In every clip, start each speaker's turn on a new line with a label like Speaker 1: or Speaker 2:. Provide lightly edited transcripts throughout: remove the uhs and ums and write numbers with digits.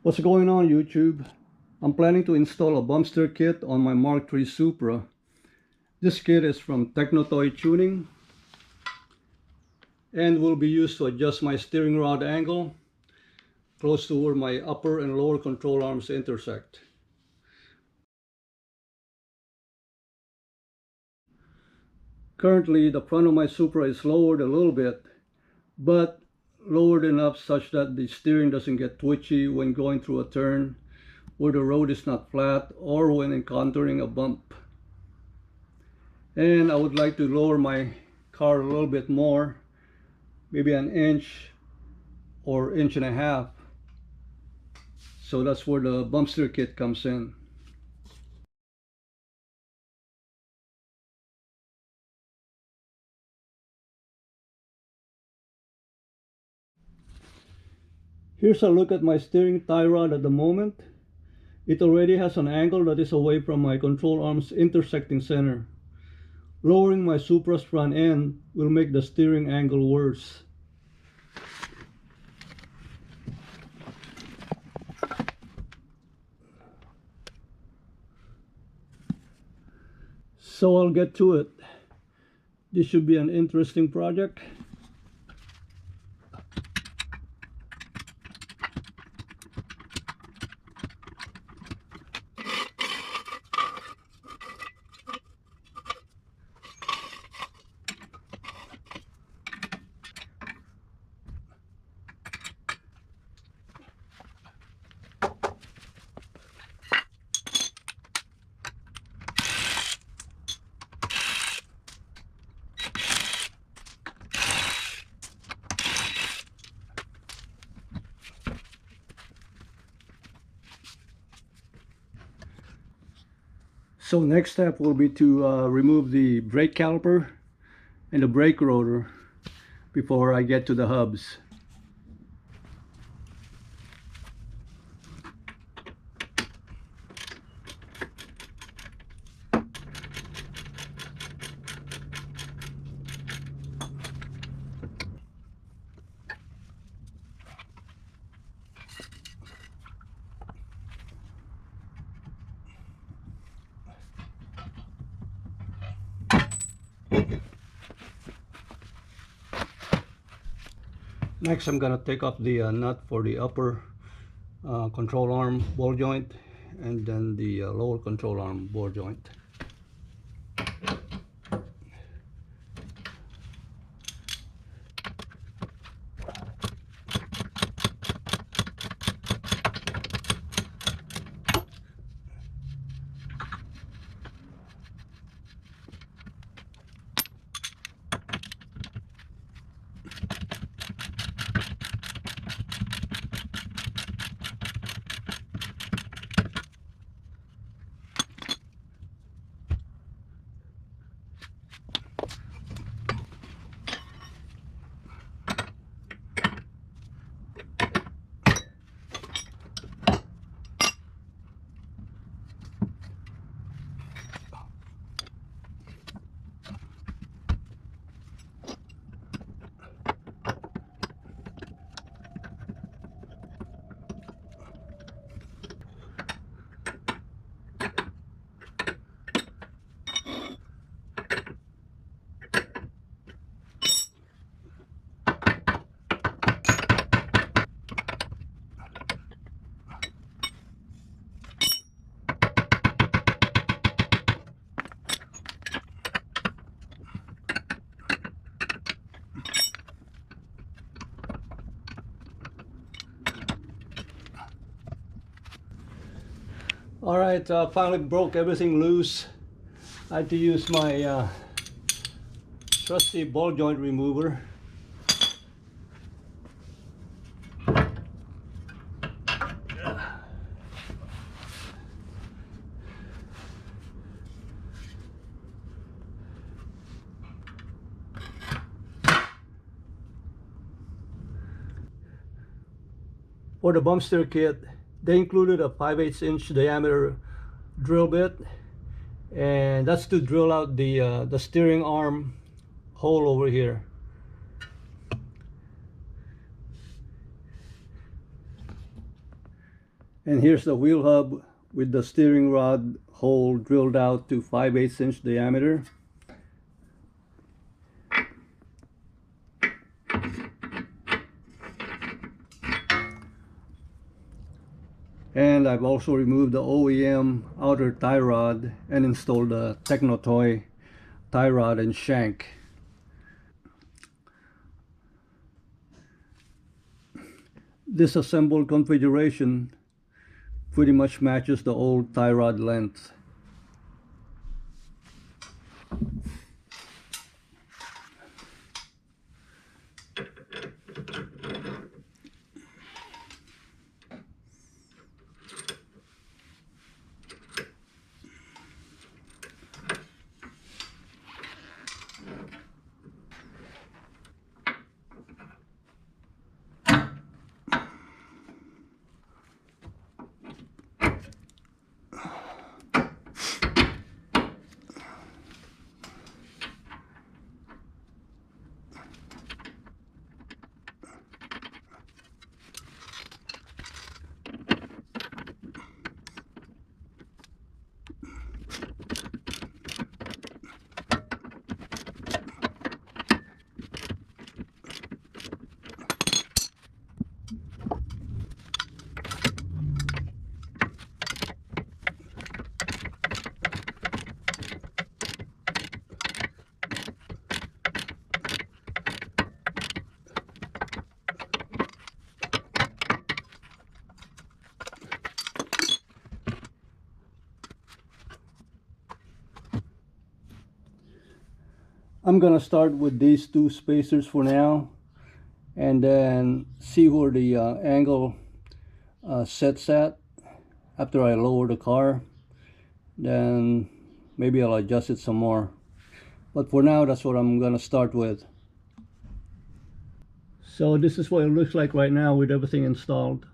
Speaker 1: What's going on, YouTube? I'm planning to install a bumster kit on my Mark III Supra. This kit is from Technotoytuning and will be used to adjust my steering rod angle close to where my upper and lower control arms intersect. Currently, the front of my Supra is lowered a little bit, but lowered enough such that the steering doesn't get twitchy when going through a turn where the road is not flat or when encountering a bump. And I would like to lower my car a little bit more, maybe an inch or inch and a half. So that's where the bumster kit comes in. Here's a look at my steering tie rod at the moment. It already has an angle that is away from my control arm's intersecting center. Lowering my Supra's front end will make the steering angle worse. So I'll get to it. This should be an interesting project. So next step will be to remove the brake caliper and the brake rotor before I get to the hubs. Next, I'm going to take off the nut for the upper control arm ball joint and then the lower control arm ball joint. Alright, finally broke everything loose. I had to use my trusty ball joint remover. For the bumster kit, they included a 5/8 inch diameter drill bit, and that's to drill out the steering arm hole over here. And here's the wheel hub with the steering rod hole drilled out to 5/8 inch diameter. And I've also removed the OEM outer tie rod and installed the Technotoy tie rod and shank. This assembled configuration pretty much matches the old tie rod length. I'm gonna start with these two spacers for now, and then see where the angle sets at after I lower the car. Then maybe I'll adjust it some more, but for now that's what I'm gonna start with. So this is what it looks like right now with everything installed.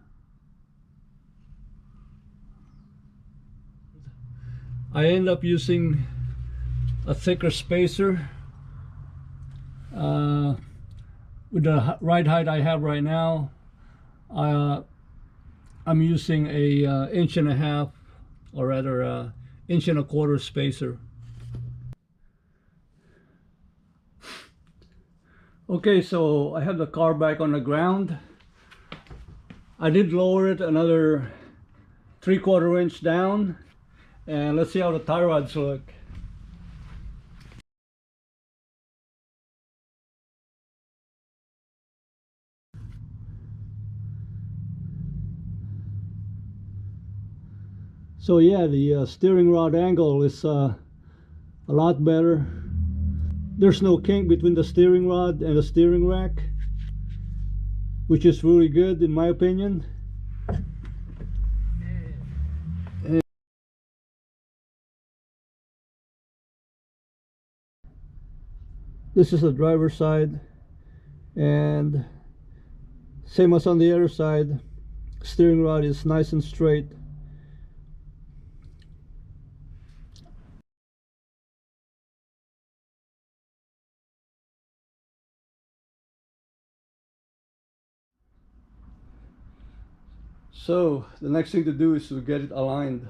Speaker 1: I end up using a thicker spacer with the ride height I have right now. I'm using a 1.5 inch, or rather 1.25 inch spacer. Okay, so I have the car back on the ground. I did lower it another 3/4 inch down, and let's see how the tie rods look. So yeah, the steering rod angle is a lot better. There's no kink between the steering rod and the steering rack, which is really good in my opinion. This is the driver's side, and same as on the other side, steering rod is nice and straight. So the next thing to do is to get it aligned.